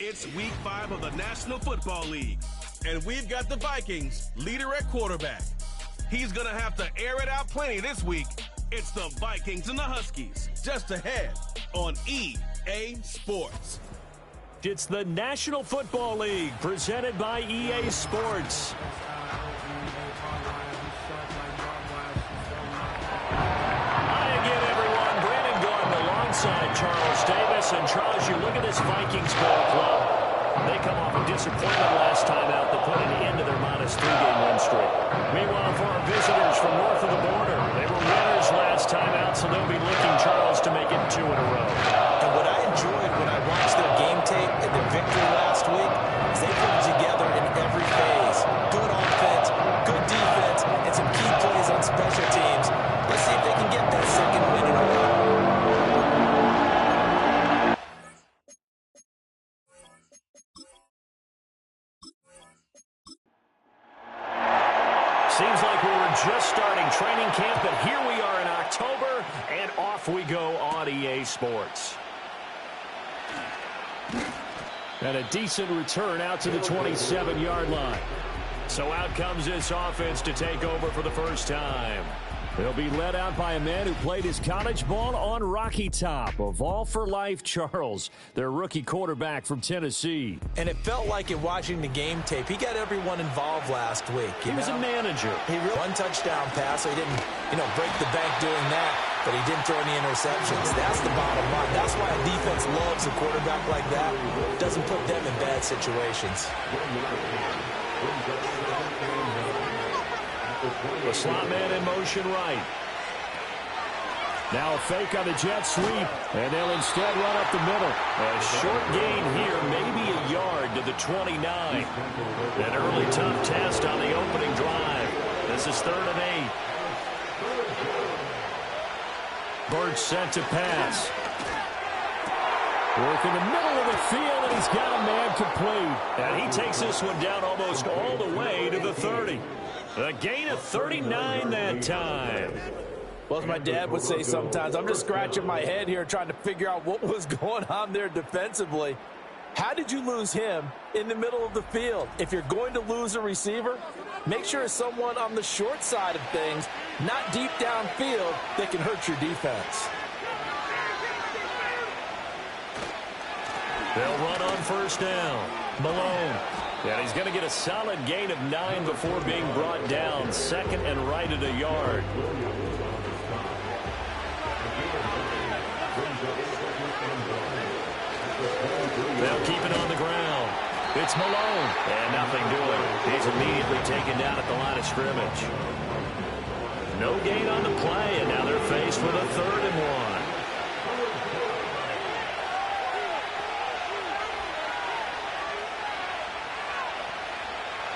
It's week 5 of the National Football League, and we've got the Vikings leader at quarterback. He's going to have to air it out plenty this week. It's the Vikings and the Huskies, just ahead on EA Sports. It's the National Football League presented by EA Sports. Charles Davis. And Charles, you look at this Vikings ball club. They come off a disappointment last time out that put an end to their -3-game win streak. Meanwhile, for our visitors from north of the border, they were winners last time out, so they'll be looking, Charles, to make it 2 in a row. And what I enjoyed when I watched their game tape and their victory last week is they put it together in every phase. Good offense, good defense, and some key plays on special teams. Let's see if they can get that second win in a row. Seems like we were just starting training camp, but here we are in October, and off we go on EA Sports. And a decent return out to the 27-yard line. So out comes this offense to take over for the first time. They'll be led out by a man who played his college ball on Rocky Top of All for Life, Charles, their rookie quarterback from Tennessee. And it felt like in watching the game tape, he got everyone involved last week. He was a manager. He really one touchdown pass, so he didn't, break the bank doing that, but he didn't throw any interceptions. That's the bottom line. That's why a defense loves a quarterback like that. Doesn't put them in bad situations. The slot man in motion right. Now a fake on the jet sweep, and they'll instead run up the middle. A short gain here, maybe a yard to the 29. An early tough test on the opening drive. This is 3rd and 8. Birch set to pass. Work in the middle of the field, and he's got a man complete. And he takes this one down almost all the way to the 30. A gain of 39 that time. Well, as my dad would say sometimes, I'm just scratching my head here trying to figure out what was going on there defensively. How did you lose him in the middle of the field? If you're going to lose a receiver, make sure it's someone on the short side of things, not deep downfield, that can hurt your defense. They'll run on first down. Malone. And he's going to get a solid gain of 9 before being brought down. 2nd and right at a yard. They'll keep it on the ground. It's Malone. And nothing doing. He's immediately taken down at the line of scrimmage. No gain on the play, and now they're faced with a 3rd and 1.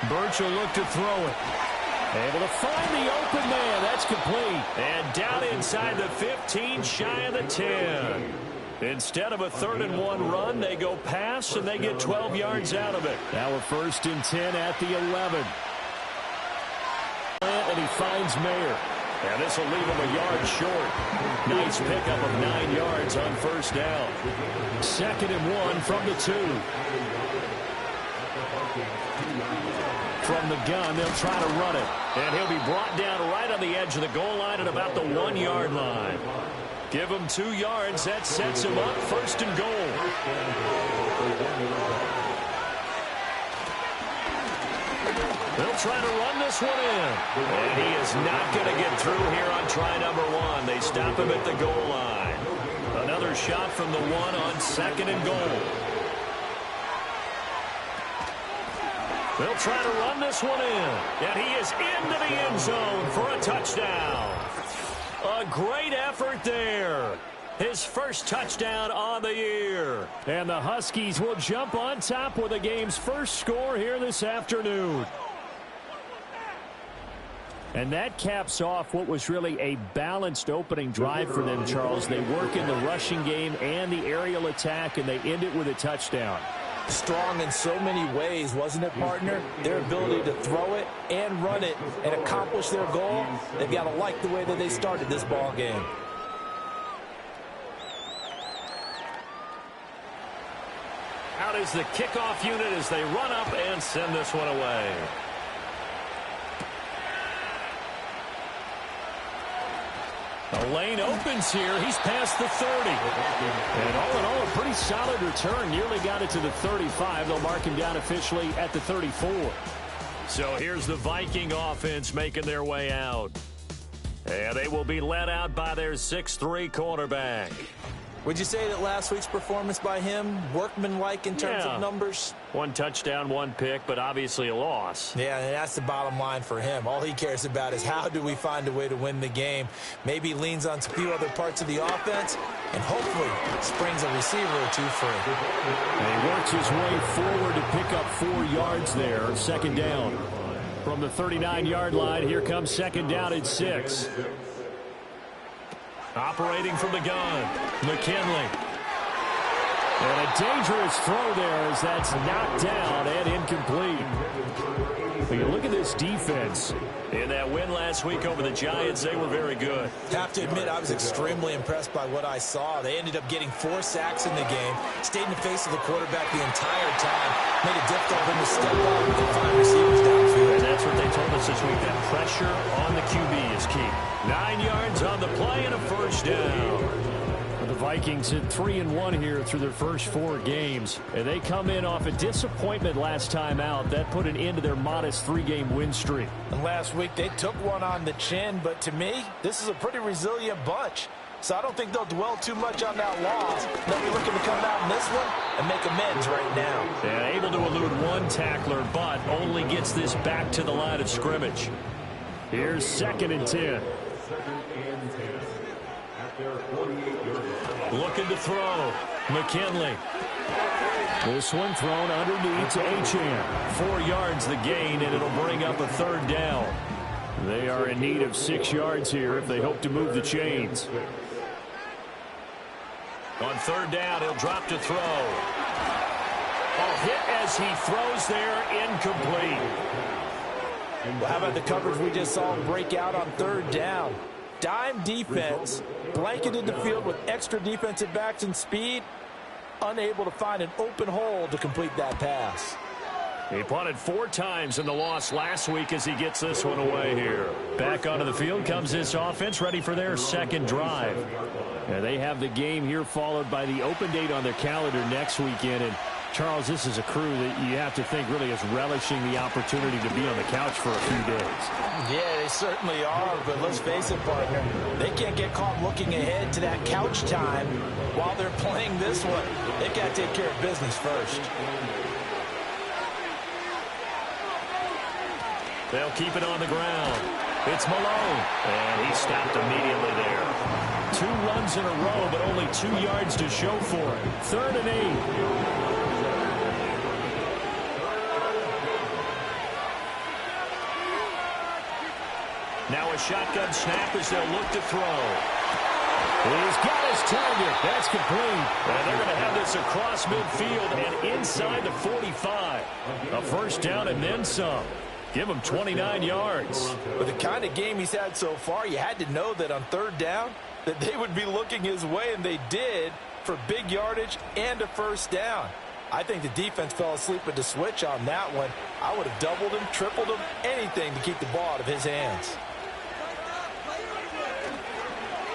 Birch will look to throw it. Able to find the open man. That's complete. And down inside the 15, shy of the 10. Instead of a 3rd and 1 run, they go pass, and they get 12 yards out of it. Now a 1st and 10 at the 11. And he finds Mayer. And this will leave him a yard short. Nice pickup of 9 yards on first down. 2nd and 1 from the 2. From the gun, they'll try to run it. And he'll be brought down right on the edge of the goal line at about the 1-yard line. Give him 2 yards. That sets him up 1st and goal. They'll try to run this one in. And he is not going to get through here on try number 1. They stop him at the goal line. Another shot from the 1 on 2nd and goal. They'll try to run this one in. And he is into the end zone for a touchdown. A great effort there. His first touchdown on the year. And the Huskies will jump on top with the game's first score here this afternoon. And that caps off what was really a balanced opening drive for them, Charles. They work in the rushing game and the aerial attack, and they end it with a touchdown. Strong in so many ways, wasn't it, partner? Their ability to throw it and run it and accomplish their goal, they've got to like the way that they started this ball game. Out is the kickoff unit as they run up and send this one away. The lane opens here. He's past the 30. And all in all, a pretty solid return. Nearly got it to the 35. They'll mark him down officially at the 34. So here's the Viking offense making their way out. And they will be led out by their 6'3" quarterback. Would you say that last week's performance by him, workmanlike in terms of numbers? 1 touchdown, 1 pick, but obviously a loss. Yeah, and that's the bottom line for him. All he cares about is how do we find a way to win the game. Maybe leans on a few other parts of the offense, and hopefully springs a receiver or two free. And he works his way forward to pick up 4 yards there. 2nd down. From the 39-yard line, here comes 2nd down at 6. Operating from the gun, McKinley. And a dangerous throw there as that's knocked down and incomplete. But you look at this defense. In that win last week over the Giants, they were very good. Have to admit, I was extremely impressed by what I saw. They ended up getting 4 sacks in the game, stayed in the face of the quarterback the entire time, made it difficult for him to step up and find receivers downfield. And that's what they told us this week, that pressure on the QB is key. 9 yards on the play and a 1st down. The Vikings hit 3-1 here through their first 4 games. And they come in off a disappointment last time out. That put an end to their modest 3-game win streak. And last week they took one on the chin, but to me, this is a pretty resilient bunch. So I don't think they'll dwell too much on that loss. They'll be looking to come out in this one and make amends right now. Yeah, able to elude 1 tackler, but only gets this back to the line of scrimmage. Here's 2nd and 10. Looking to throw. McKinley. This one thrown underneath to Achane. 4 yards the gain, and it'll bring up a 3rd down. They are in need of 6 yards here if they hope to move the chains. On 3rd down, he'll drop to throw. A hit as he throws there, incomplete. Well, how about the coverage we just saw break out on 3rd down? Dime defense, blanketed the field with extra defensive backs and speed, unable to find an open hole to complete that pass. He punted 4 times in the loss last week as he gets this one away here. Back onto the field comes this offense, ready for their 2nd drive. And they have the game here followed by the open date on their calendar next weekend. And Charles, this is a crew that you have to think really is relishing the opportunity to be on the couch for a few days. Yeah, they certainly are, but let's face it, partner. They can't get caught looking ahead to that couch time while they're playing this one. They've got to take care of business first. They'll keep it on the ground. It's Malone, and he stopped immediately there. 2 runs in a row, but only 2 yards to show for it. 3rd and 8. Now a shotgun snap as they'll look to throw. He's got his target. That's complete. And they're going to have this across midfield and inside the 45. A 1st down and then some. Give him 29 yards. With the kind of game he's had so far, you had to know that on 3rd down that they would be looking his way, and they did, for big yardage and a 1st down. I think the defense fell asleep with the switch on that one. I would have doubled him, tripled him, anything to keep the ball out of his hands.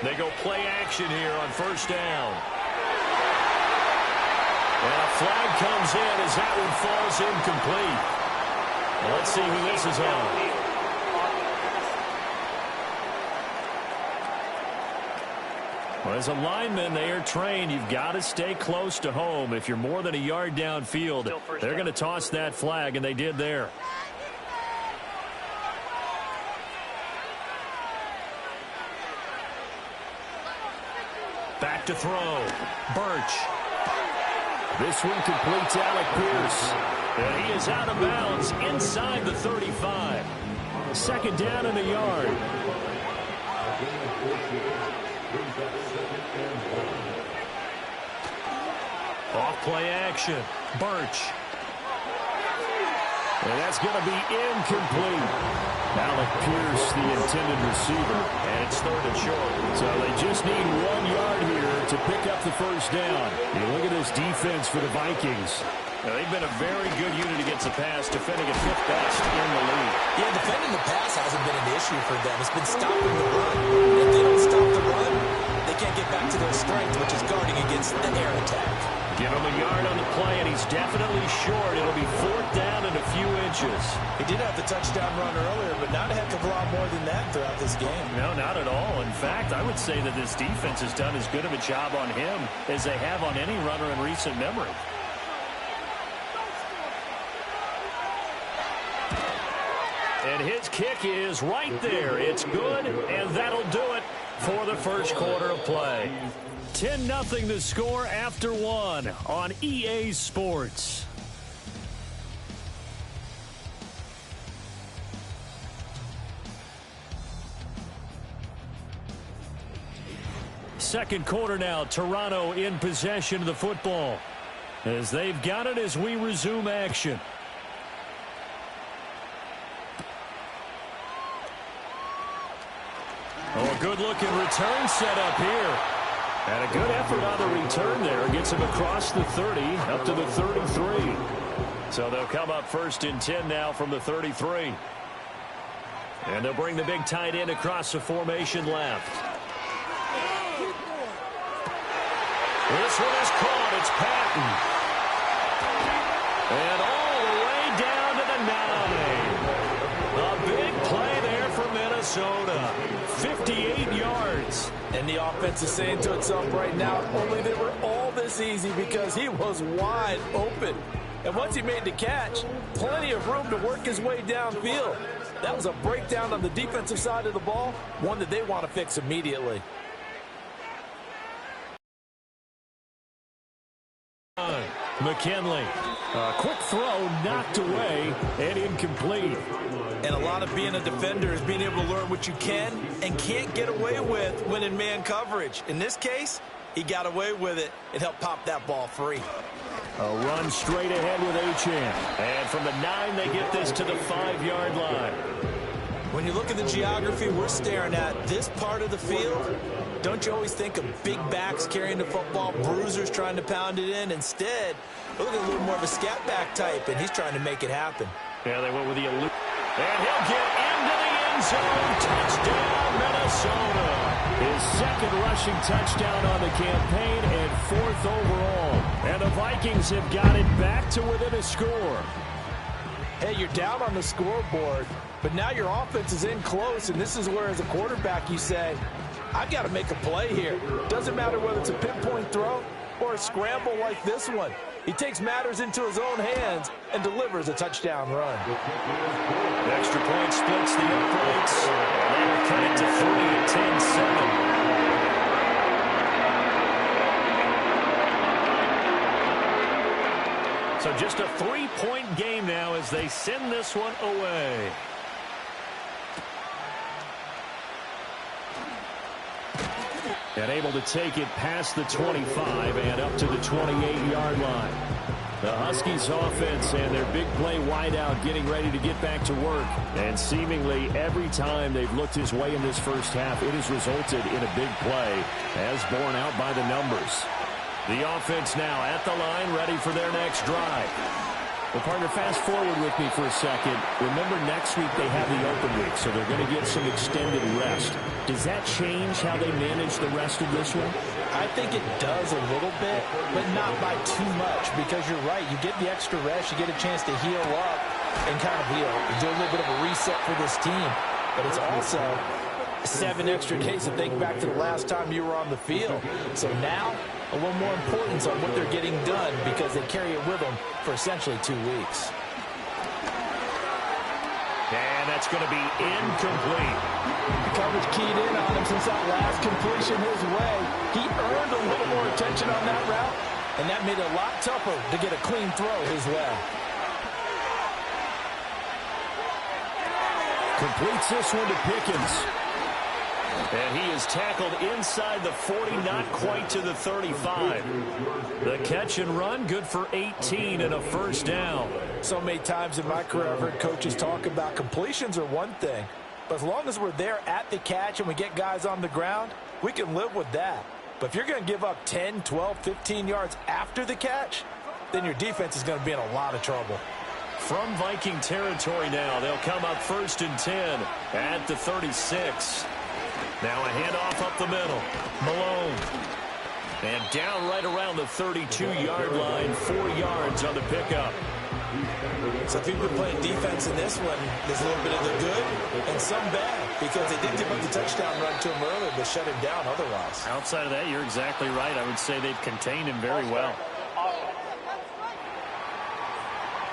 They go play action here on 1st down. And a flag comes in as that one falls incomplete. Well, let's see who this is on. Well, as a lineman, they are trained. You've got to stay close to home. If you're more than a yard downfield, they're going to toss that flag, and they did there. Back to throw. Birch. This one completes Alec Pierce. And he is out of bounds inside the 35. 2nd down and a yard. Off play action. Birch. And that's going to be incomplete. Alec Pierce, the intended receiver. And it's 3rd and short. So they just need 1 yard here to pick up the first down. You look at this defense for the Vikings. Now, they've been a very good unit against the pass, defending at 5th best in the league. Yeah, defending the pass hasn't been an issue for them. It's been stopping the run. If they don't stop the run, they can't get back to their strength, which is guarding against the air attack. Give him a yard on the play, and he's definitely short. It'll be 4th down and a few inches. He did have the touchdown run earlier, but not a heck of a lot more than that throughout this game. No, not at all. In fact, I would say that this defense has done as good of a job on him as they have on any runner in recent memory. And his kick is right there. It's good, and that'll do it for the first quarter of play. 10-0 the score after 1 on EA Sports. Second quarter now, Toronto in possession of the football as they've got it as we resume action. Oh, a good-looking return set up here. And a good effort on the return there. Gets him across the 30, up to the 33. So they'll come up 1st and 10 now from the 33. And they'll bring the big tight end across the formation left. This one is caught. It's Patton. And all the way down to the 9. A big play there for Minnesota. 58 yards. And the offense is saying to itself right now, only they were all this easy because he was wide open. And once he made the catch, plenty of room to work his way downfield. That was a breakdown on the defensive side of the ball, one that they want to fix immediately. McKinley. A quick throw knocked away and incomplete. And a lot of being a defender is being able to learn what you can and can't get away with when in man coverage. In this case, he got away with it and helped pop that ball free. A run straight ahead with Achane. And from the 9, they get this to the 5-yard line. When you look at the geography we're staring at, this part of the field, don't you always think of big backs carrying the football, bruisers trying to pound it in? Instead, look at a little more of a scat back type, and he's trying to make it happen. Yeah, they went with the elude. And he'll get into the end zone. Touchdown, Minnesota. His 2nd rushing touchdown on the campaign and 4th overall. And the Vikings have got it back to within a score. Hey, you're down on the scoreboard, but now your offense is in close, and this is where, as a quarterback, you say, I've got to make a play here. Doesn't matter whether it's a pinpoint throw or a scramble like this one. He takes matters into his own hands and delivers a touchdown run. The extra point splits the uprights. And they'll cut it to 3 at 10-7. So just a 3-point game now as they send this one away. And able to take it past the 25 and up to the 28-yard line. The Huskies offense and their big play wideout getting ready to get back to work. And seemingly every time they've looked his way in this first half, it has resulted in a big play, as borne out by the numbers. The offense now at the line, ready for their next drive. Well, partner, fast forward with me for a second. Remember, next week they have the open week, so they're going to get some extended rest. Does that change how they manage the rest of this one? I think it does a little bit, but not by too much, because you're right. You get the extra rest, you get a chance to heal up and kind of, do a little bit of a reset for this team. But it's also 7 extra days to think back to the last time you were on the field. So now, a little more importance on what they're getting done because they carry it with them for essentially 2 weeks. And that's going to be incomplete. The coverage keyed in on him since that last completion his way. He earned a little more attention on that route, and that made it a lot tougher to get a clean throw his way. Completes this one to Pickens. And he is tackled inside the 40, not quite to the 35. The catch and run, good for 18 and a first down. So many times in my career, I've heard coaches talk about completions are one thing. But as long as we're there at the catch and we get guys on the ground, we can live with that. But if you're going to give up 10, 12, 15 yards after the catch, then your defense is going to be in a lot of trouble. From Viking territory now, they'll come up 1st and 10 at the 36. Now a handoff up the middle. Malone. And down right around the 32-yard line, 4 yards on the pickup. So if you've been playing defense in this one, there's a little bit of the good and some bad, because they did give up the touchdown run to him earlier, but shut him down otherwise. Outside of that, you're exactly right. I would say they've contained him very well.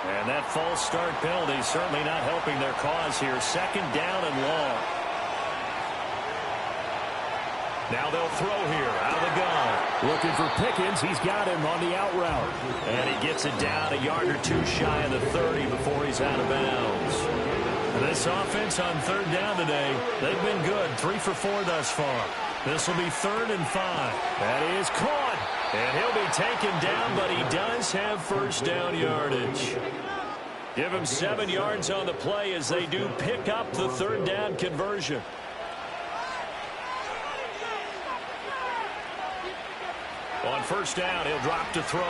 And that false start penalty certainly not helping their cause here. 2nd down and long. Now they'll throw here out of the gun. Looking for Pickens. He's got him on the out route. And he gets it down a yard or two shy of the 30 before he's out of bounds. This offense on 3rd down today, they've been good. 3 for 4 thus far. This will be 3rd and 5. That is caught. And he'll be taken down, but he does have first down yardage. Give him 7 yards on the play as they do pick up the 3rd down conversion. On 1st down, he'll drop to throw.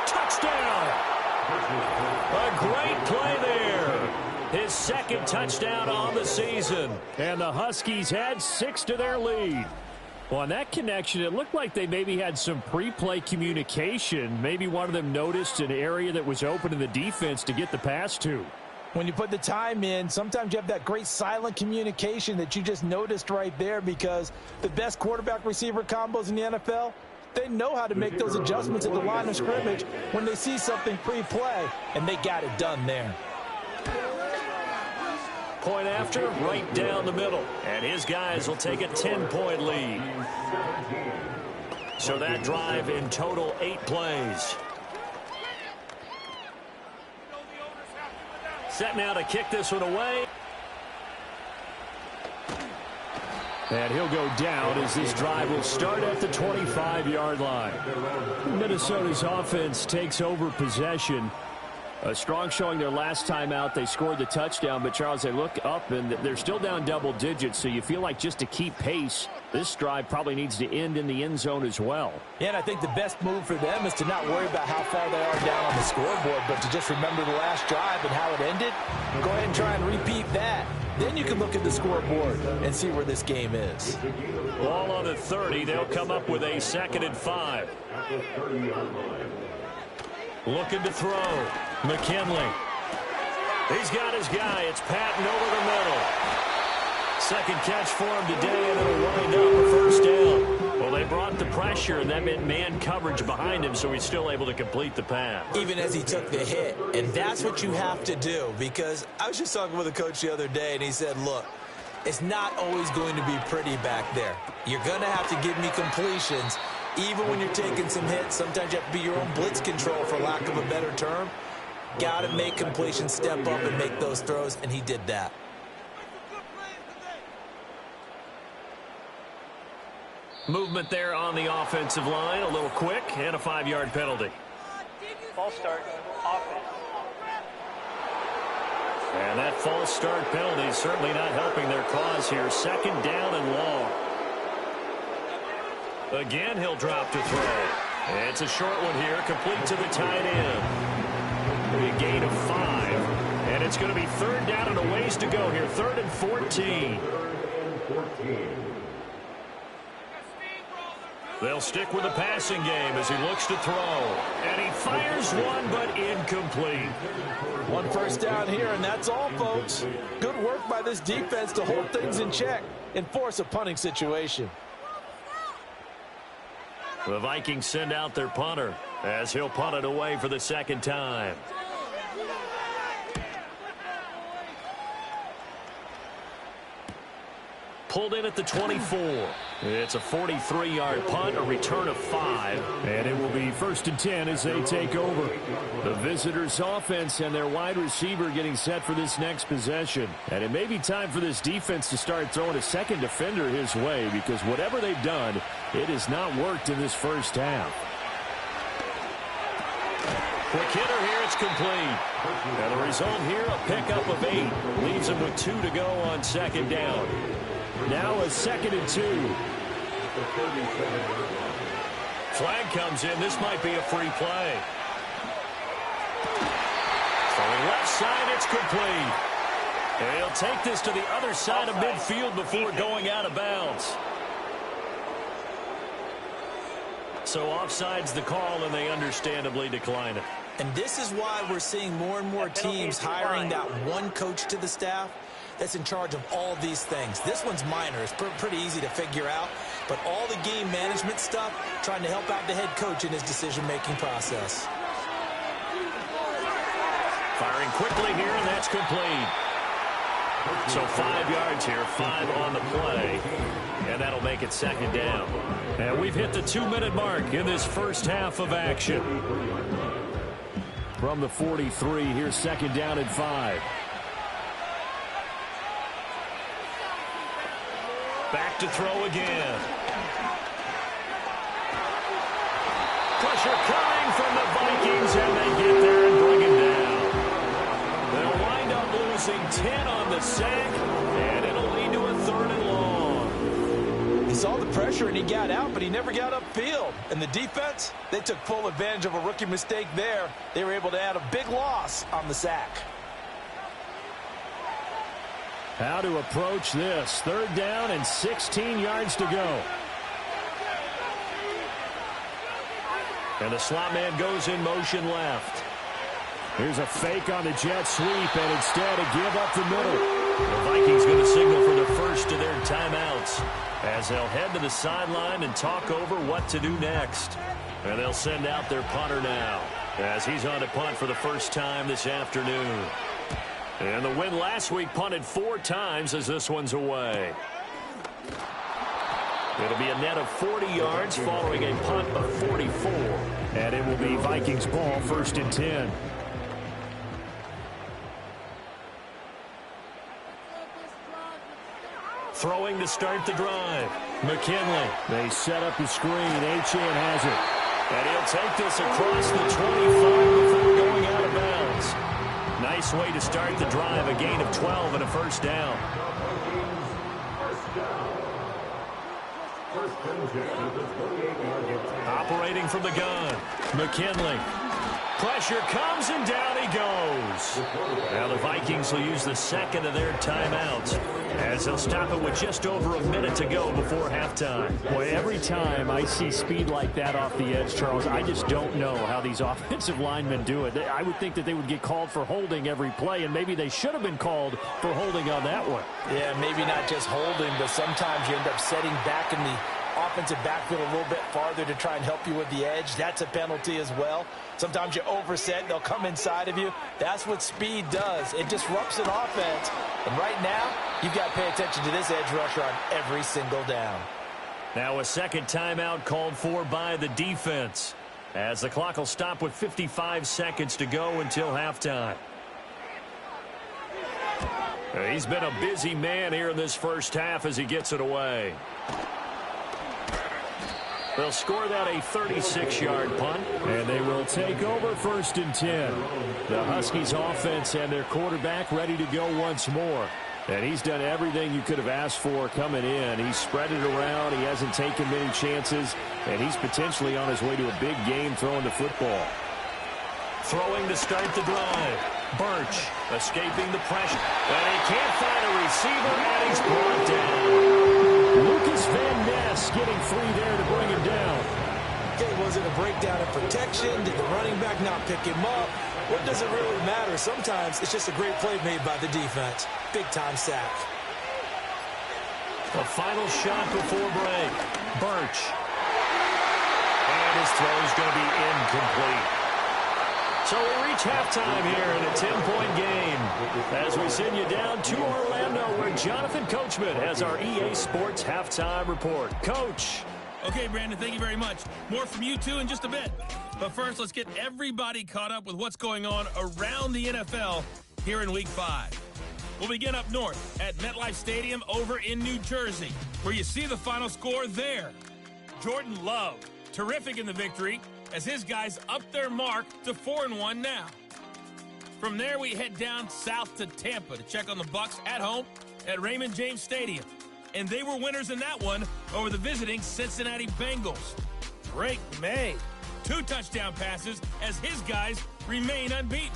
Touchdown! A great play there. His 2nd touchdown on the season. And the Huskies had 6 to their lead. Well, on that connection, it looked like they maybe had some pre-play communication. Maybe one of them noticed an area that was open in the defense to get the pass to. When you put the time in, sometimes you have that great silent communication that you just noticed right there, because the best quarterback-receiver combos in the NFL, they know how to make those adjustments at the line of scrimmage when they see something pre-play, and they got it done there. Point after, right down the middle. And his guys will take a 10-point lead. So that drive in total 8 plays. Set now to kick this one away. And he'll go down as this drive will start at the 25-yard line. Minnesota's offense takes over possession. A strong showing their last time out. They scored the touchdown, but Charles, they look up and they're still down double digits, so you feel like just to keep pace, this drive probably needs to end in the end zone as well. Yeah, and I think the best move for them is to not worry about how far they are down on the scoreboard, but to just remember the last drive and how it ended. Go ahead and try and repeat that. Then you can look at the scoreboard and see where this game is. Ball on the 30. They'll come up with a 2nd and 5. Looking to throw. McKinley. He's got his guy. It's Patton over the middle. 2nd catch for him today, and it'll wind up a first down. Well, they brought the pressure, and that meant man coverage behind him, so he's still able to complete the pass. Even as he took the hit, and that's what you have to do, because I was just talking with a coach the other day, and he said, look, it's not always going to be pretty back there. You're going to have to give me completions. Even when you're taking some hits, sometimes you have to be your own blitz control, for lack of a better term. Got to make completions, step up and make those throws, and he did that. Movement there on the offensive line, a little quick, and a 5-yard penalty. False start, offense. And that false start penalty is certainly not helping their cause here. 2nd down and long. Again, he'll drop to throw. It's a short one here, complete to the tight end. A gain of 5. And it's going to be 3rd down and a ways to go here. 3rd and 14. They'll stick with the passing game as he looks to throw. And he fires one, but incomplete. 1 first down here, and that's all, folks. Good work by this defense to hold things in check and force a punting situation. The Vikings send out their punter as he'll punt it away for the 2nd time. Pulled in at the 24. It's a 43-yard punt, a return of 5. And it will be 1st and 10 as they take over. The visitors' offense and their wide receiver getting set for this next possession. And it may be time for this defense to start throwing a second defender his way, because whatever they've done, it has not worked in this first half. Quick hitter here, it's complete. And the result here, a pickup of 8. Leaves him with 2 to go on 2nd down. Now a 2nd and 2. Flag comes in. This might be a free play. From the left side, it's complete. And he'll take this to the other side of midfield before going out of bounds. So offside's the call, and they understandably decline it. And this is why we're seeing more and more teams hiring that one coach to the staff that's in charge of all these things. This one's minor. It's pretty easy to figure out. But all the game management stuff, trying to help out the head coach in his decision-making process. Firing quickly here, and that's complete. So 5 yards here, 5 on the play. And that'll make it 2nd down. And we've hit the 2-minute mark in this first half of action. From the 43, here's 2nd down and 5. Back to throw again. Pressure coming from the Vikings, and they get there and bring him down. They'll wind up losing 10 on the sack, and it'll lead to a 3rd and long. He saw the pressure and he got out, but he never got upfield. And the defense, they took full advantage of a rookie mistake there. They were able to add a big loss on the sack. How to approach this. 3rd down and 16 yards to go. And the slot man goes in motion left. Here's a fake on the jet sweep, and instead a give up the middle. The Vikings going to signal for the first of their timeouts as they'll head to the sideline and talk over what to do next. And they'll send out their punter now as he's on to punt for the first time this afternoon. And the win last week punted 4 times as this one's away. It'll be a net of 40 yards following a punt of 44. And it will be Vikings ball, 1st and 10. Throwing to start the drive. McKinley. They set up the screen. Achane has it. And he'll take this across the 25 before going out of bounds. Nice way to start the drive. A gain of 12 and a 1st down. Operating from the gun. McKinley. Pressure comes, and down he goes. Now the Vikings will use the 2nd of their timeouts as they'll stop it with just over a minute to go before halftime. Boy, every time I see speed like that off the edge, Charles, I just don't know how these offensive linemen do it. I would think that they would get called for holding every play, and maybe they should have been called for holding on that one. Yeah, maybe not just holding, but sometimes you end up setting back in the offensive backfield a little bit farther to try and help you with the edge. That's a penalty as well. Sometimes you overset, they'll come inside of you. That's what speed does. It disrupts an offense. And right now, you've got to pay attention to this edge rusher on every single down. Now a 2nd timeout called for by the defense as the clock will stop with 55 seconds to go until halftime. He's been a busy man here in this first half as he gets it away. They'll score that a 36-yard punt. And they will take over 1st and 10. The Huskies offense and their quarterback ready to go once more. And he's done everything you could have asked for coming in. He's spread it around. He hasn't taken many chances. And he's potentially on his way to a big game throwing the football. Throwing to start the drive. Birch escaping the pressure. And he can't find a receiver, and he's brought down. Lucas Van Ness getting free there to bring him down. Okay, was it a breakdown in protection? Did the running back not pick him up? What does it really matter? Sometimes it's just a great play made by the defense. Big-time sack. A final shot before break. Birch. And his throw is going to be incomplete. So we reach halftime here in a 10-point game as we send you down to Orlando where Jonathan Coachman has our EA Sports halftime report. Coach. Okay, Brandon, thank you very much. More from you two in just a bit. But first, let's get everybody caught up with what's going on around the NFL here in Week 5. We'll begin up north at MetLife Stadium over in New Jersey, where you see the final score there. Jordan Love, terrific in the victory, as his guys up their mark to 4-1 now. From there, we head down south to Tampa to check on the Bucs at home at Raymond James Stadium. And they were winners in that one over the visiting Cincinnati Bengals. Drake May, 2 touchdown passes as his guys remain unbeaten.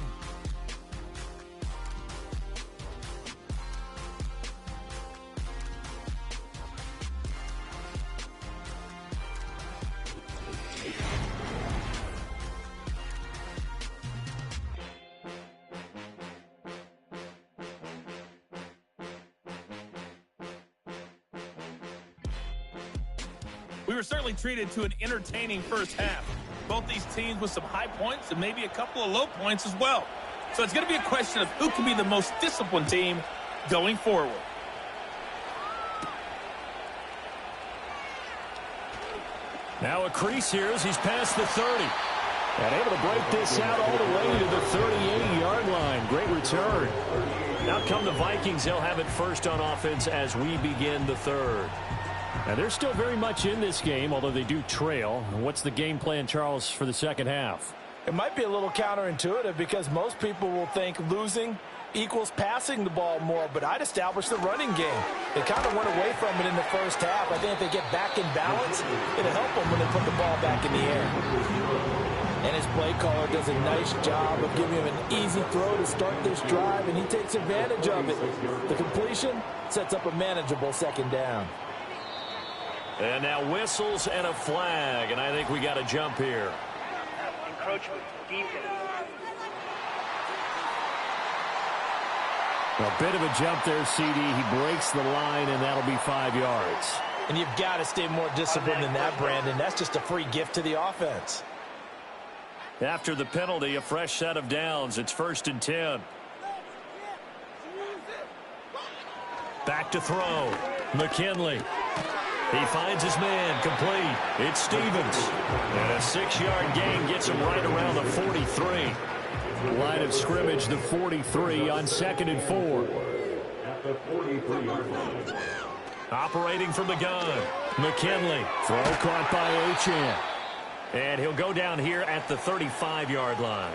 We were certainly treated to an entertaining first half. Both these teams with some high points and maybe a couple of low points as well. So it's going to be a question of who can be the most disciplined team going forward. Now a crease here as he's past the 30. And able to break this out all the way to the 38-yard line. Great return. Now come the Vikings. They'll have it first on offense as we begin the third. Now, they're still very much in this game, although they do trail. What's the game plan, Charles, for the second half? It might be a little counterintuitive because most people will think losing equals passing the ball more, but I'd establish the running game. They kind of went away from it in the first half. I think if they get back in balance, it'll help them when they put the ball back in the air. And his play caller does a nice job of giving him an easy throw to start this drive, and he takes advantage of it. The completion sets up a manageable second down. And now whistles and a flag, and I think we got a jump here. Encroachment, defense. A bit of a jump there, CD. He breaks the line, and that'll be 5 yards. And you've got to stay more disciplined than that, Brandon. That's just a free gift to the offense. After the penalty, a fresh set of downs. It's 1st and 10. Back to throw. McKinley. He finds his man, complete. It's Stevens. And a 6-yard gain gets him right around the 43. Line of scrimmage, the 43 on 2nd and 4. Operating from the gun. McKinley. Throw caught by Achane. And he'll go down here at the 35-yard line.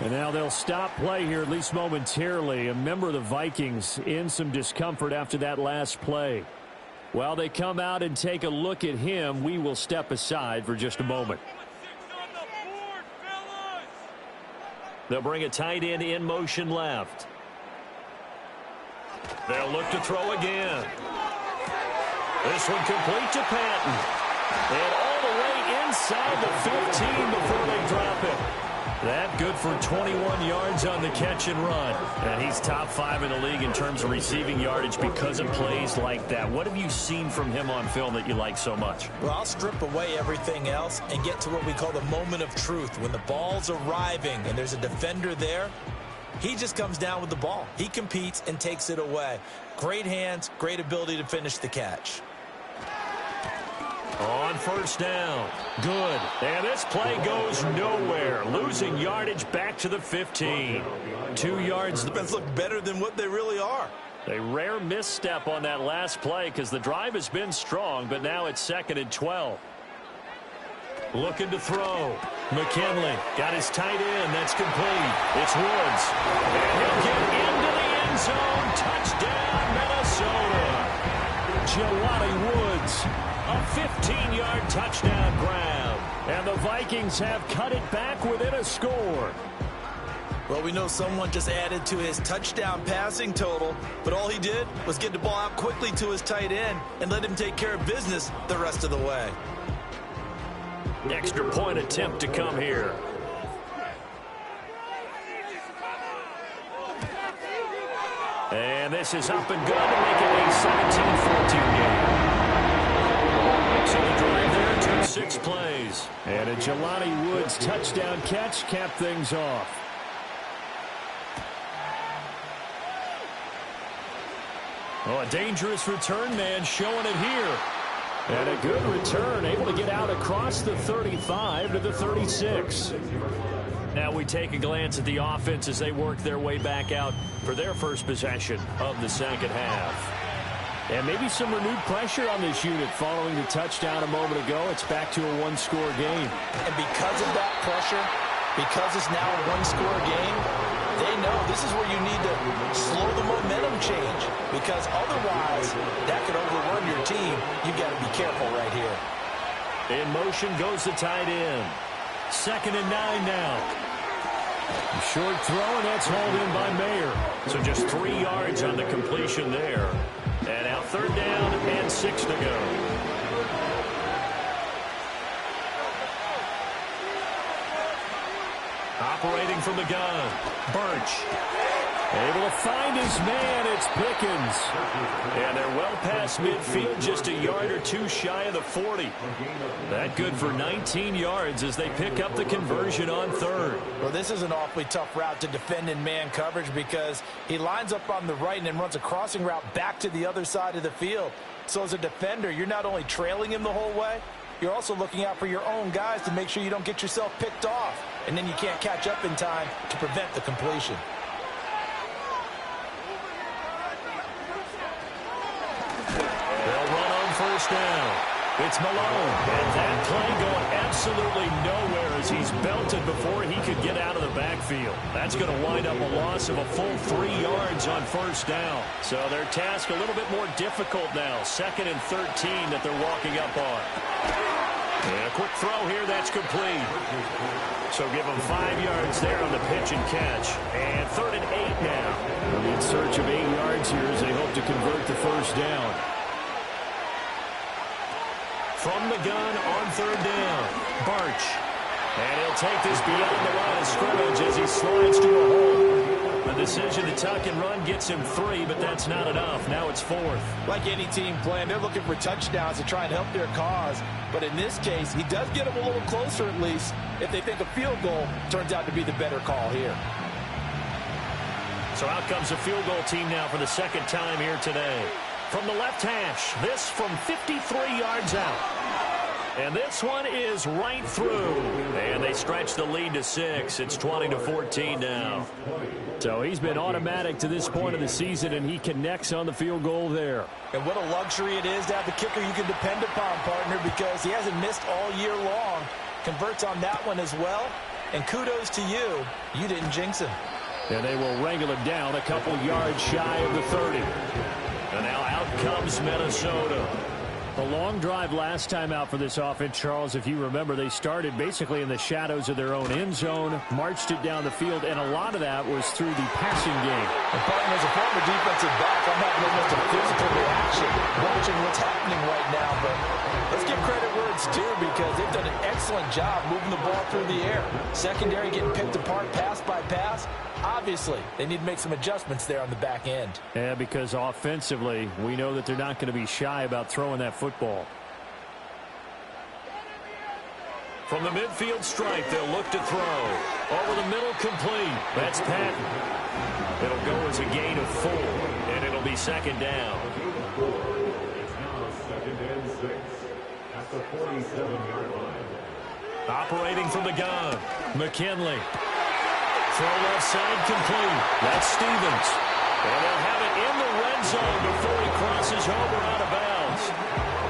And now they'll stop play here, at least momentarily. A member of the Vikings in some discomfort after that last play. While they come out and take a look at him, we will step aside for just a moment. They'll bring a tight end in motion left. They'll look to throw again. This one complete to Patton. And all the way inside the 15 before they drop it. That good for 21 yards on the catch and run. And he's top 5 in the league in terms of receiving yardage because of plays like that. What have you seen from him on film that you like so much? Well, I'll strip away everything else and get to what we call the moment of truth. When the ball's arriving and there's a defender there, he just comes down with the ball. He competes and takes it away. Great hands, great ability to finish the catch. On 1st down. Good. And this play goes nowhere. Losing yardage back to the 15. 2 yards. The defense look better than what they really are. A rare misstep on that last play because the drive has been strong, but now it's 2nd and 12. Looking to throw. McKinley got his tight end. That's complete. It's Woods. And he'll get into the end zone. Touchdown, Minnesota. Jelani Woods. A 15-yard touchdown grab. And the Vikings have cut it back within a score. Well, we know someone just added to his touchdown passing total, but all he did was get the ball out quickly to his tight end and let him take care of business the rest of the way. Extra point attempt to come here. And this is up and good to make it a 17-14 game. So the drive there took 6 plays. And And a Jelani Woods touchdown catch capped things off. Oh, a dangerous return man showing it here. And a good return, able to get out across the 35 to the 36. Now we take a glance at the offense as they work their way back out for their first possession of the second half. And maybe some renewed pressure on this unit following the touchdown a moment ago. It's back to a one-score game. And because of that pressure, because it's now a one-score game, they know this is where you need to slow the momentum change, because otherwise that could overrun your team. You've got to be careful right here. In motion goes the tight end. 2nd and 9 now. A short throw, and that's hauled in by Mayer. So just 3 yards on the completion there. And now 3rd down and 6 to go. Operating from the gun, Birch. Able to find his man, it's Pickens. And they're well past midfield, just a yard or two shy of the 40. That good for 19 yards as they pick up the conversion on 3rd. Well, this is an awfully tough route to defend in man coverage, because he lines up on the right and then runs a crossing route back to the other side of the field. So as a defender, you're not only trailing him the whole way, you're also looking out for your own guys to make sure you don't get yourself picked off. And then you can't catch up in time to prevent the completion. They'll run on 1st down. It's Malone. And that play going absolutely nowhere as he's belted before he could get out of the backfield. That's going to wind up a loss of a full 3 yards on 1st down. So their task a little bit more difficult now. 2nd and 13 that they're walking up on. And a quick throw here, that's complete. So give them 5 yards there on the pitch and catch. And 3rd and 8 now. In search of 8 yards here as they hope to convert the 1st down. From the gun on 3rd down, Birch. And he'll take this beyond the line of scrimmage as he slides to a hole. The decision to tuck and run gets him 3, but that's not enough. Now it's 4th. Like any team playing, they're looking for touchdowns to try and help their cause. But in this case, he does get them a little closer at least if they think a field goal turns out to be the better call here. So out comes the field goal team now for the 2nd time here today. From the left hash, this from 53 yards out. And this one is right through. And they stretch the lead to 6. It's 20-14 now. So he's been automatic to this point of the season, and he connects on the field goal there. And what a luxury it is to have a kicker you can depend upon, partner, because he hasn't missed all year long. Converts on that one as well. And kudos to you. You didn't jinx him. And they will wrangle him down a couple yards shy of the 30. And now out comes Minnesota. A long drive last time out for this offense, Charles. If you remember, they started basically in the shadows of their own end zone, marched it down the field, and a lot of that was through the passing game. And partner, as a former defensive back, I'm having almost a physical reaction watching what's happening right now. But let's give credit where it's due, because they've done an excellent job moving the ball through the air. Secondary getting picked apart pass by pass. Obviously, they need to make some adjustments there on the back end. Yeah, because offensively, we know that they're not going to be shy about throwing that football. From the midfield stripe, they'll look to throw. Over the middle, complete. That's Patton. It'll go as a gain of 4, and it'll be 2nd down. Operating from the gun, McKinley. Throw left side, complete. That's Stevens. And they'll have it in the red zone before he crosses over out of bounds.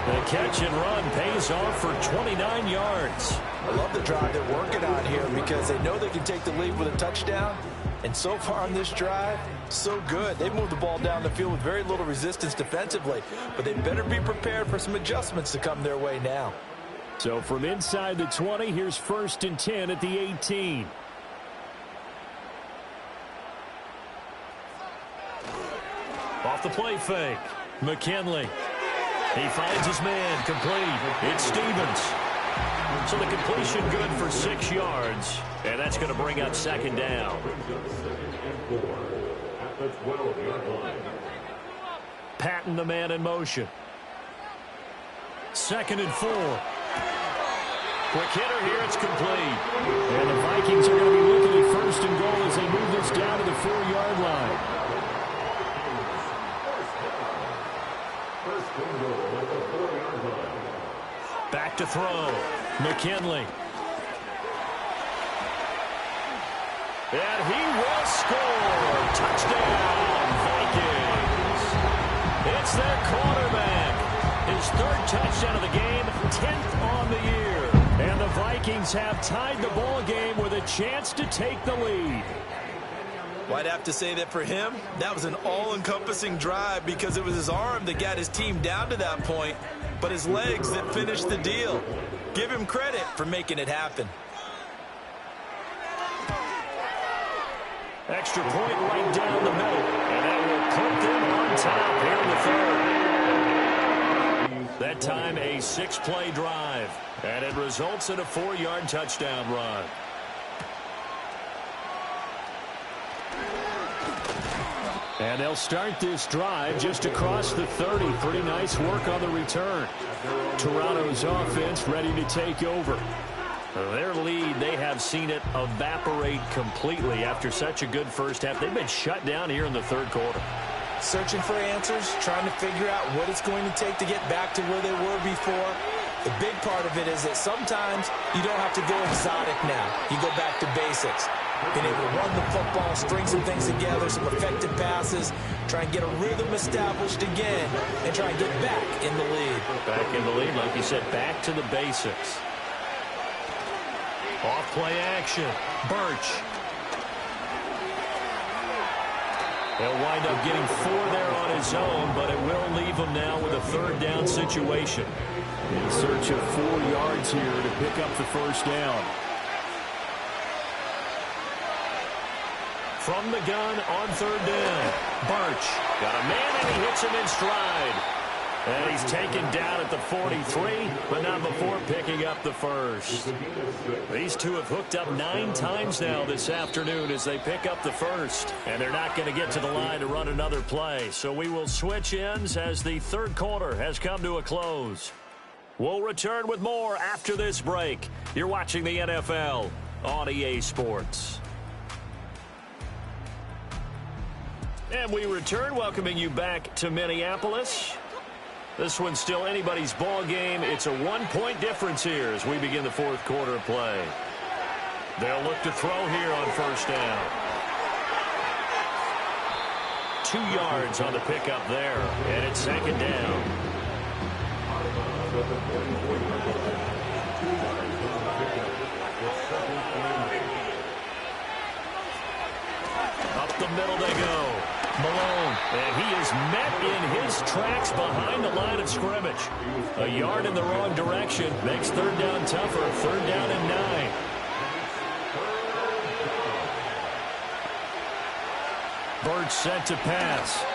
The catch and run pays off for 29 yards. I love the drive they're working on here, because they know they can take the lead with a touchdown. And so far on this drive, so good. They've moved the ball down the field with very little resistance defensively. But they better be prepared for some adjustments to come their way now. So from inside the 20, here's 1st and 10 at the 18. Off the play fake, McKinley. He finds his man, complete. It's Stevens. So the completion good for 6 yards, and that's going to bring up 2nd down. Patton, the man in motion. 2nd and 4. Quick hitter here, it's complete. And the Vikings are going to be looking at first and goal as they move this down to the 4-yard line. Back to throw. McKinley. And he will score. Touchdown, Vikings. It's their quarterback. His third touchdown of the game, 10th on the year. And the Vikings have tied the ball game with a chance to take the lead. Well, I'd have to say that for him, that was an all-encompassing drive because it was his arm that got his team down to that point, but his legs that finished the deal. Give him credit for making it happen. Extra point right down the middle, and that will put them on top here in the third. That time a 6-play drive, and it results in a 4-yard touchdown run. And they'll start this drive just across the 30. Pretty nice work on the return. Toronto's offense ready to take over. Their lead, they have seen it evaporate completely after such a good first half. They've been shut down here in the third quarter. Searching for answers, trying to figure out what it's going to take to get back to where they were before. The big part of it is that sometimes you don't have to go exotic now. You go back to basics. Being able to run the football, string some things together, some effective passes, try and get a rhythm established again, and try and get back in the lead. Back in the lead, like you said, back to the basics. Off play action. Birch. He'll wind up getting 4 there on his own, but it will leave him now with a third down situation. In search of 4 yards here to pick up the first down. From the gun on third down. Birch got a man and he hits him in stride. And he's taken down at the 43, but not before picking up the first. These two have hooked up 9 times now this afternoon as they pick up the first. And they're not going to get to the line to run another play. So we will switch ends as the third quarter has come to a close. We'll return with more after this break. You're watching the NFL on EA Sports. And we return, welcoming you back to Minneapolis. This one's still anybody's ball game. It's a 1-point difference here as we begin the fourth quarter of play. They'll look to throw here on first down. 2 yards on the pickup there, and it's second down. Up the middle they go. Malone, and he is met in his tracks behind the line of scrimmage. A yard in the wrong direction makes third down tougher. Third down and 9. Birch set to pass.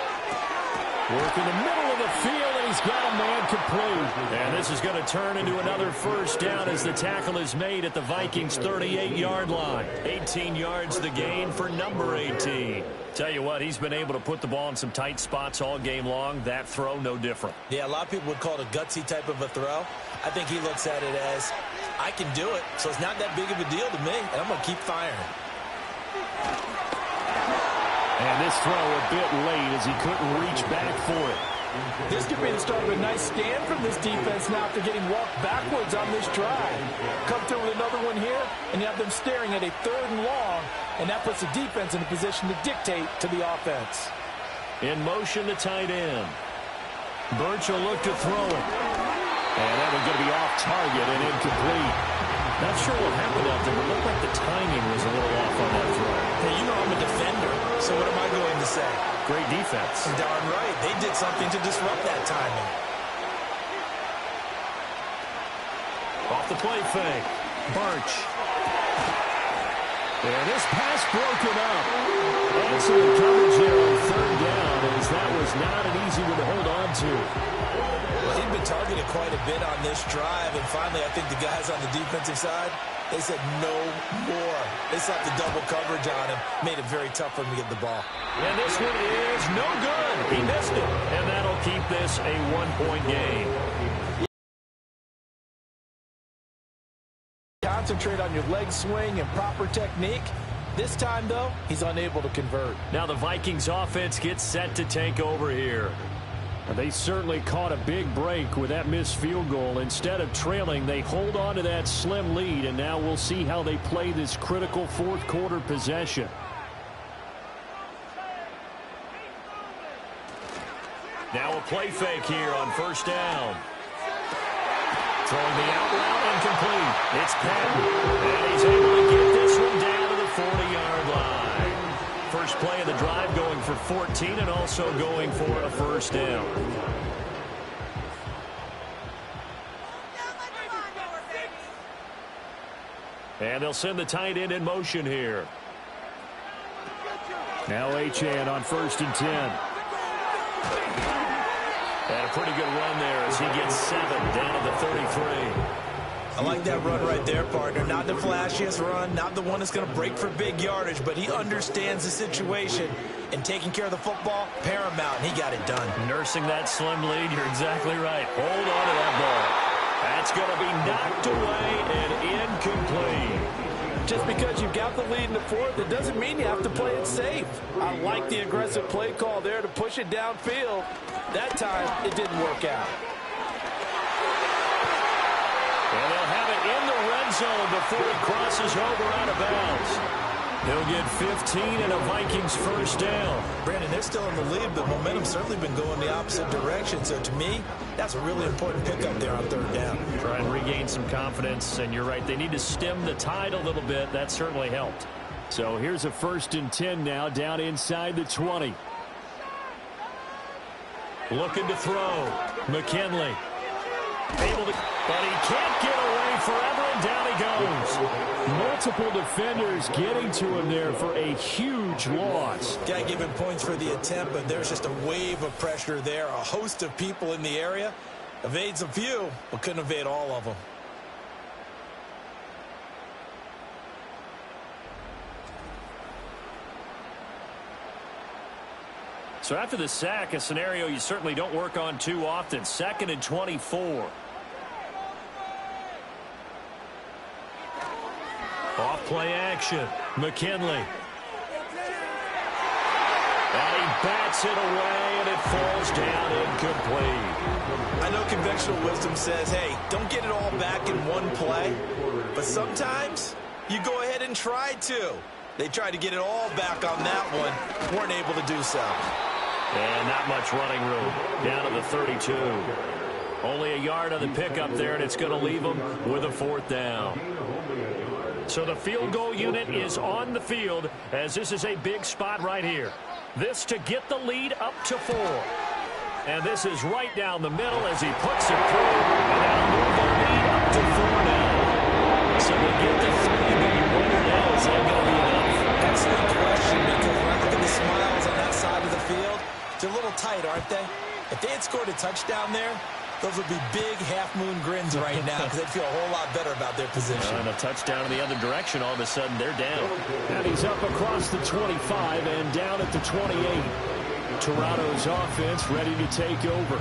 Work in the middle of the field, and he's got a man complete. And this is going to turn into another first down as the tackle is made at the Vikings' 38-yard line. 18 yards the gain for number 18. Tell you what, he's been able to put the ball in some tight spots all game long. That throw, no different. Yeah, a lot of people would call it a gutsy type of a throw. I think he looks at it as, I can do it, so it's not that big of a deal to me, and I'm going to keep firing. And this throw a bit late as he couldn't reach back for it. This could be the start of a nice stand from this defense now after getting walked backwards on this drive. Come through with another one here, and you have them staring at a 3rd and long, and that puts the defense in a position to dictate to the offense. In motion, the tight end. Birch will look to throw it. And that one's going to be off target and incomplete. Not sure what happened out there, but it looked like the timing was a little off on that throw. Hey, you know I'm a defender, so what am I going to say? Great defense. Darn right. They did something to disrupt that timing. Off the play fake. Birch. And this pass broken up. Excellent coverage there on third down, as that was not an easy one to hold on to. Well, he'd been targeted quite a bit on this drive, and finally I think the guys on the defensive side, they said no more. They slapped the double coverage on him, made it very tough for him to get the ball. And this one is no good. He missed it. And that'll keep this a 1-point game. concentrate on your leg swing and proper technique. This time, though, he's unable to convert. Now the Vikings offense gets set to take over here. They certainly caught a big break with that missed field goal. Instead of trailing, they hold on to that slim lead, and now we'll see how they play this critical fourth quarter possession. Now a play fake here on first down. Throwing the out route incomplete. It's Patton, and he's able to get this one down to the 40-yard line. First play of the drive going for 14 and also going for a first down. And they'll send the tight end in motion here. Now Achane on 1st and 10. And a pretty good run there as he gets 7 down to the 33. I like that run right there, partner. Not the flashiest run, not the one that's going to break for big yardage, but he understands the situation, and taking care of the football, paramount, and he got it done. Nursing that slim lead, you're exactly right. Hold on to that ball. That's going to be knocked away and incomplete. Just because you've got the lead in the fourth, it doesn't mean you have to play it safe. I like the aggressive play call there to push it downfield. That time, it didn't work out. And they'll have it in the red zone before it crosses over out of bounds. He'll get 15 and a Vikings first down. Brandon, they're still in the lead, but momentum's certainly been going the opposite direction. So to me, that's a really important pickup there on third down. Try and regain some confidence, and you're right. They need to stem the tide a little bit. That certainly helped. So here's a 1st and 10 now down inside the 20. Looking to throw. McKinley. Able to, but he can't get away forever, and down he goes. Multiple defenders getting to him there for a huge loss. Got to give him points for the attempt, but there's just a wave of pressure there. A host of people in the area. Evades a few, but couldn't evade all of them. So after the sack, a scenario you certainly don't work on too often. 2nd and 24. Off play action. McKinley. And he bats it away, and it falls down incomplete. I know conventional wisdom says, hey, don't get it all back in one play. But sometimes you go ahead and try to. They tried to get it all back on that one. Weren't able to do so. And not much running room. Down to the 32. Only a yard on the pickup there, and it's going to leave them with a 4th down. So the field goal unit is on the field, as this is a big spot right here. This to get the lead up to 4. And this is right down the middle as he puts it through. And that'll move the lead up to 4 now. So they get the 3, but you wonder now, is that going to be enough? Excellent question, because when I look at the smiles on that side of the field, they're a little tight, aren't they? If they had scored a touchdown there, those would be big half-moon grins right now because they'd feel a whole lot better about their position. And a touchdown in the other direction, all of a sudden they're down. And he's up across the 25 and down at the 28. Toronto's offense ready to take over.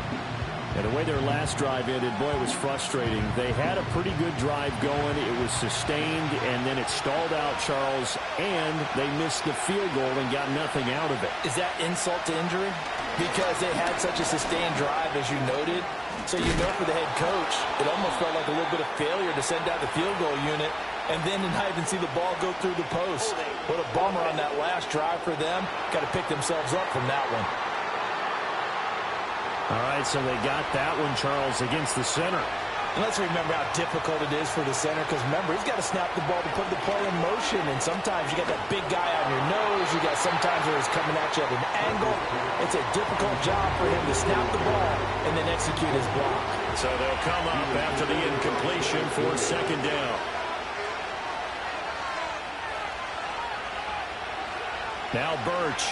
And the way their last drive ended, boy, it was frustrating. They had a pretty good drive going. It was sustained, and then it stalled out, Charles, and they missed the field goal and got nothing out of it. Is that insult to injury? Because they had such a sustained drive, as you noted. So you know for the head coach, it almost felt like a little bit of failure to send out the field goal unit and then not even see the ball go through the post. What a bummer on that last drive for them. Got to pick themselves up from that one. All right, so they got that one, Charles, against the center. And let's remember how difficult it is for the center, because remember, he's got to snap the ball to put the play in motion, and sometimes you got that big guy on your nose. You got sometimes where he's coming at you at an angle. It's a difficult job for him to snap the ball and then execute his block. So they'll come up after the incompletion for 2nd down. Now Birch.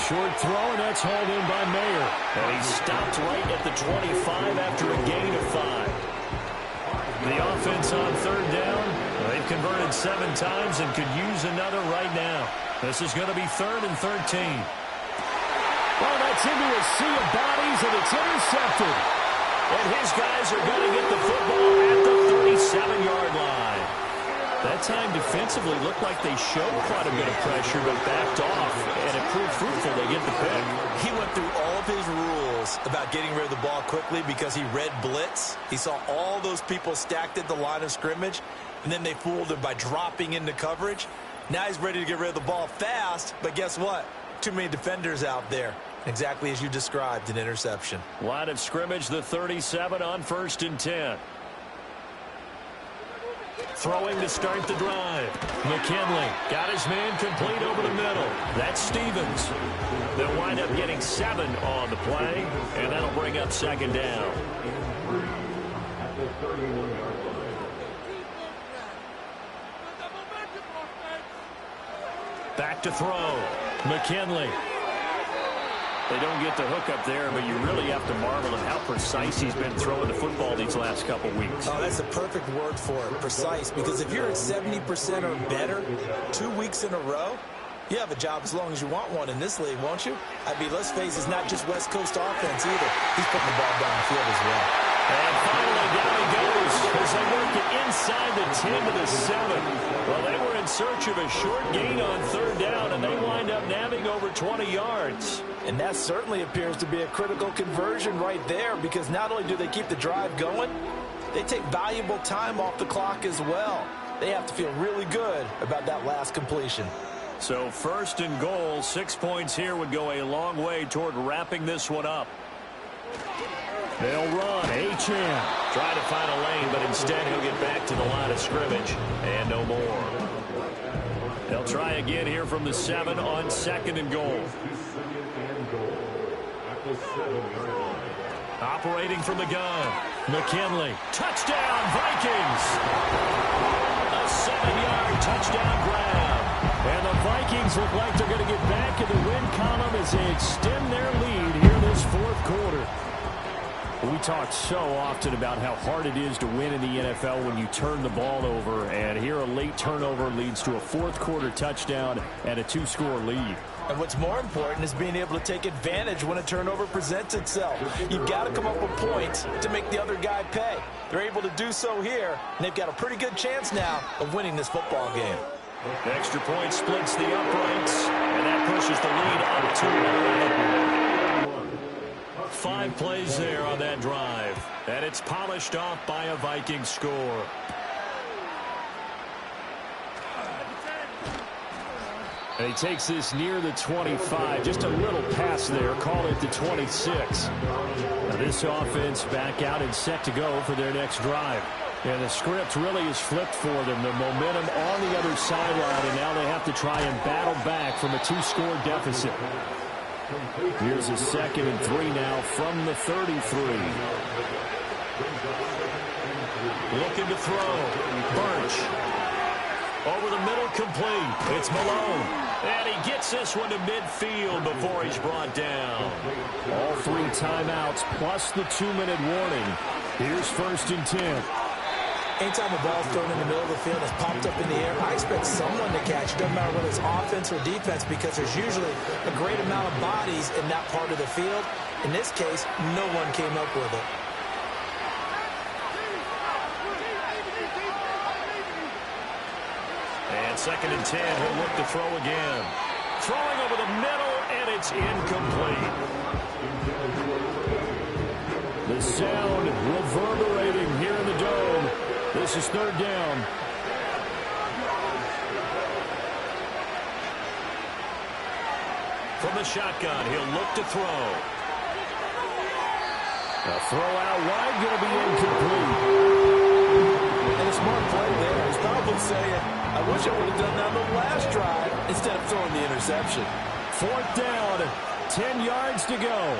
Short throw, and that's hauled in by Mayer. And he stopped right at the 25 after a gain of 5. The offense on 3rd down. They've converted 7 times and could use another right now. This is going to be 3rd and 13. Well, that's into a sea of bodies, and it's intercepted. And his guys are going to get the football at the 27-yard line. That time defensively looked like they showed quite a bit of pressure but backed off, and it proved fruitful. They get the pick. He went through all of his rules about getting rid of the ball quickly because he read blitz. He saw all those people stacked at the line of scrimmage, and then they fooled him by dropping into coverage. Now he's ready to get rid of the ball fast, but guess what? Too many defenders out there. Exactly as you described, an interception. Line of scrimmage, the 37 on 1st and 10. Throwing to start the drive. McKinley got his man complete over the middle. That's Stevens. They'll wind up getting 7 on the play, and that'll bring up 2nd down. Back to throw. McKinley. They don't get the hook up there, but you really have to marvel at how precise he's been throwing the football these last couple weeks. Oh, that's a perfect word for it, precise, because if you're at 70% or better 2 weeks in a row, you have a job as long as you want one in this league, won't you? I mean, let's face it, it's not just West Coast offense either. He's putting the ball down the field as well. And finally, down he goes as they work it inside the 10 to the 7. Well, they were in search of a short gain on 3rd down, and they wind up nabbing over 20 yards. And that certainly appears to be a critical conversion right there, because not only do they keep the drive going, they take valuable time off the clock as well. They have to feel really good about that last completion. So 1st and goal, 6 points here would go a long way toward wrapping this one up. They'll run. Achane trying to find a lane, but instead he'll get back to the line of scrimmage and no more. They'll try again here from the 7 on 2nd and goal. Operating from the gun. McKinley. Touchdown, Vikings. A 7-yard touchdown grab. And the Vikings look like they're going to get back in the win column as they extend their lead here this 4th quarter. We talk so often about how hard it is to win in the NFL when you turn the ball over, and here a late turnover leads to a 4th quarter touchdown and a 2-score lead. And what's more important is being able to take advantage when a turnover presents itself. You've got to come up with points to make the other guy pay. They're able to do so here, and they've got a pretty good chance now of winning this football game. The extra point splits the uprights, and that pushes the lead up to 11. 5 plays there on that drive, and it's polished off by a Viking score. And he takes this near the 25. Just a little pass there. Call it the 26. Now this offense back out and set to go for their next drive. And the script really is flipped for them. The momentum on the other sideline, and now they have to try and battle back from a 2-score deficit. Here's a 2nd and 3 now from the 33. Looking to throw. Birch. Over the middle, complete. It's Malone. And he gets this one to midfield before he's brought down. All 3 timeouts plus the 2-minute warning. Here's 1st and 10. Anytime a ball's thrown in the middle of the field and it's popped up in the air, I expect someone to catch. Doesn't matter whether it's offense or defense, because there's usually a great amount of bodies in that part of the field. In this case, no one came up with it. And 2nd and 10, he'll look to throw again. Throwing over the middle, and it's incomplete. The sound reverberating here in the dome. This is 3rd down. From the shotgun, he'll look to throw. A throw out wide, going to be incomplete. And a smart play there. He's probably saying, I wish I would have done that on the last drive instead of throwing the interception. 4th down, 10 yards to go.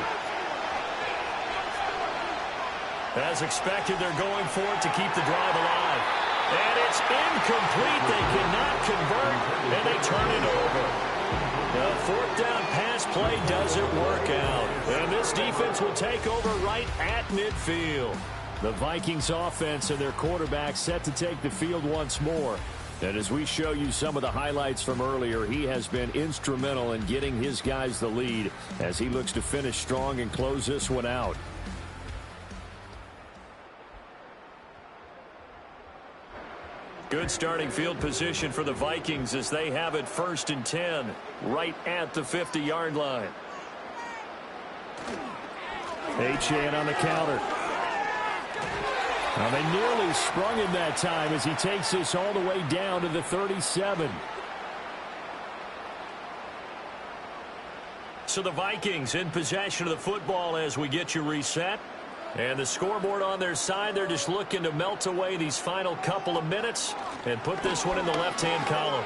As expected, they're going for it to keep the drive alive. And it's incomplete. They cannot convert, and they turn it over. The 4th down pass play doesn't work out. And this defense will take over right at midfield. The Vikings offense and their quarterback set to take the field once more. And as we show you some of the highlights from earlier, he has been instrumental in getting his guys the lead as he looks to finish strong and close this one out. Good starting field position for the Vikings as they have it 1st and 10 right at the 50-yard line. Achane on the counter. Well, they nearly sprung him that time as he takes this all the way down to the 37. So the Vikings in possession of the football as we get you reset. And the scoreboard on their side, they're just looking to melt away these final couple of minutes and put this one in the left-hand column.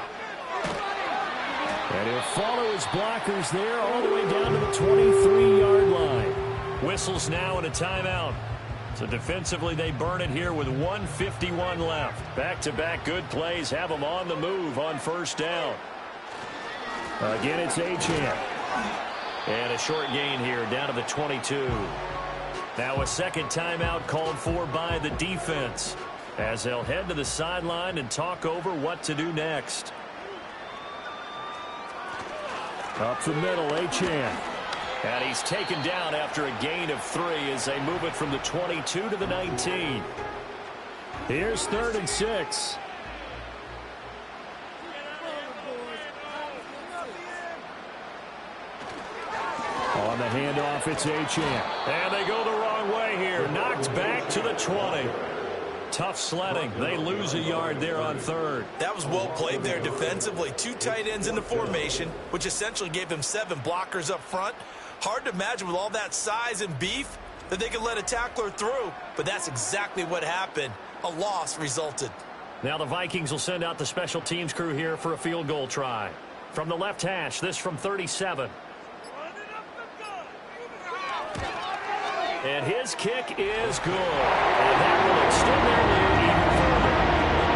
And he'll follow his blockers there all the way down to the 23-yard line. Whistles now and a timeout. So defensively, they burn it here with 1:51 left. Back-to-back good plays have them on the move on 1st down. Again, it's Achane. And a short gain here down to the 22. Now a second timeout called for by the defense as they'll head to the sideline and talk over what to do next. Up the middle, Achane. And he's taken down after a gain of 3 as they move it from the 22 to the 19. Here's 3rd and 6. On the handoff, it's Achane. And they go the wrong way here. Knocked back to the 20. Tough sledding. They lose a yard there on 3rd. That was well played there defensively. 2 tight ends in the formation, which essentially gave them 7 blockers up front. Hard to imagine with all that size and beef that they could let a tackler through, but that's exactly what happened. A loss resulted. Now the Vikings will send out the special teams crew here for a field goal try. From the left hash, this from 37. And his kick is good. And that will extend their lead even further.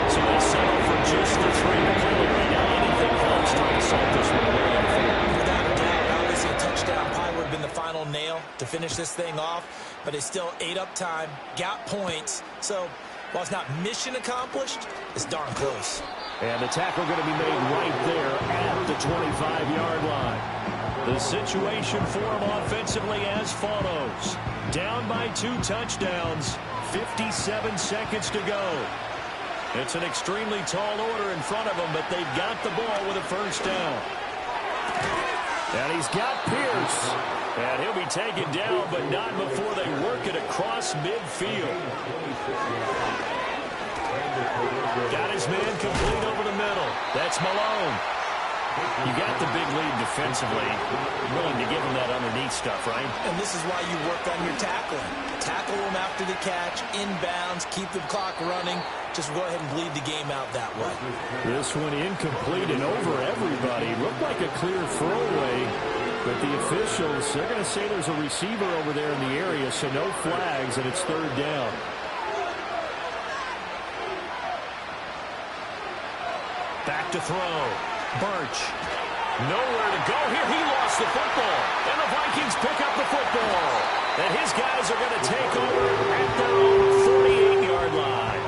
So they settle for just the 3 to play right now. Anything helps to assault this one away on the field. Without a doubt, obviously a touchdown probably would have been the final nail to finish this thing off. But it's still ate up time, got points. So while it's not mission accomplished, it's darn close. And the tackle going to be made right there at the 25-yard line. The situation for them offensively as follows. Down by 2 touchdowns, 57 seconds to go. It's an extremely tall order in front of them, but they've got the ball with a 1st down. And he's got Pierce. And he'll be taken down, but not before they work it across midfield. Got his man complete over the middle. That's Malone. You got the big lead defensively. Willing to give him that underneath stuff, right? And this is why you work on your tackling. Tackle him after the catch, inbounds, keep the clock running. Just go ahead and bleed the game out that way. This one incomplete and over everybody. Looked like a clear throwaway, but the officials, they're going to say there's a receiver over there in the area, so no flags, and it's 3rd down. Back to throw. Birch. Nowhere to go here. He lost the football. And the Vikings pick up the football. And his guys are going to take over at their own 48-yard line.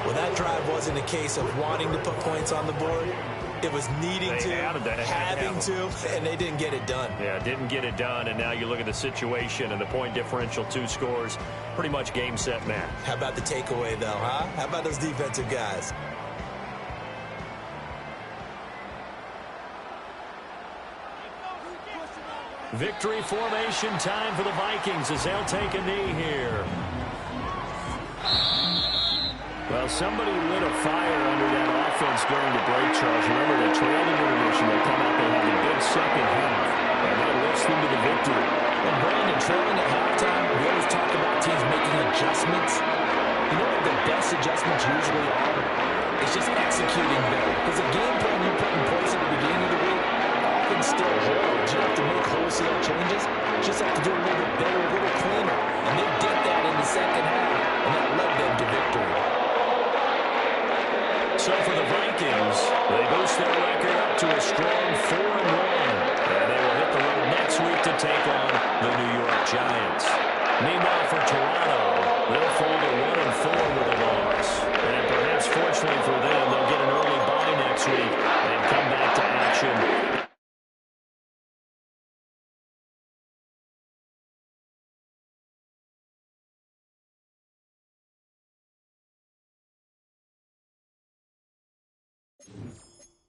Well, that drive wasn't a case of wanting to put points on the board. It was needing to, having to, and they didn't get it done. Yeah, didn't get it done, and now you look at the situation and the point differential, 2 scores, pretty much game, set, match. How about the takeaway, though, huh? How about those defensive guys? Victory formation time for the Vikings as they'll take a knee here. Well, somebody lit a fire under that offense during the break, Charles. Remember, they trailed in intermission. They come out, they have a big second half, and that lifts them to the victory. And Brandon, trailing at halftime, we always talk about teams making adjustments. You know what the best adjustments usually are? It's just executing better. Because the game plan you put in place at the beginning of the week often still holds. You have to make wholesale changes. You just have to do a little bit better, a little cleaner. And they did that in the second half, and that led them to victory. So for the Vikings, they boost their record up to a strong 4-1. And they will hit the road next week to take on the New York Giants. Meanwhile, for Toronto, they'll fall to 1-4 with a loss. And perhaps fortunately for them, they'll get an early bye next week and come back to action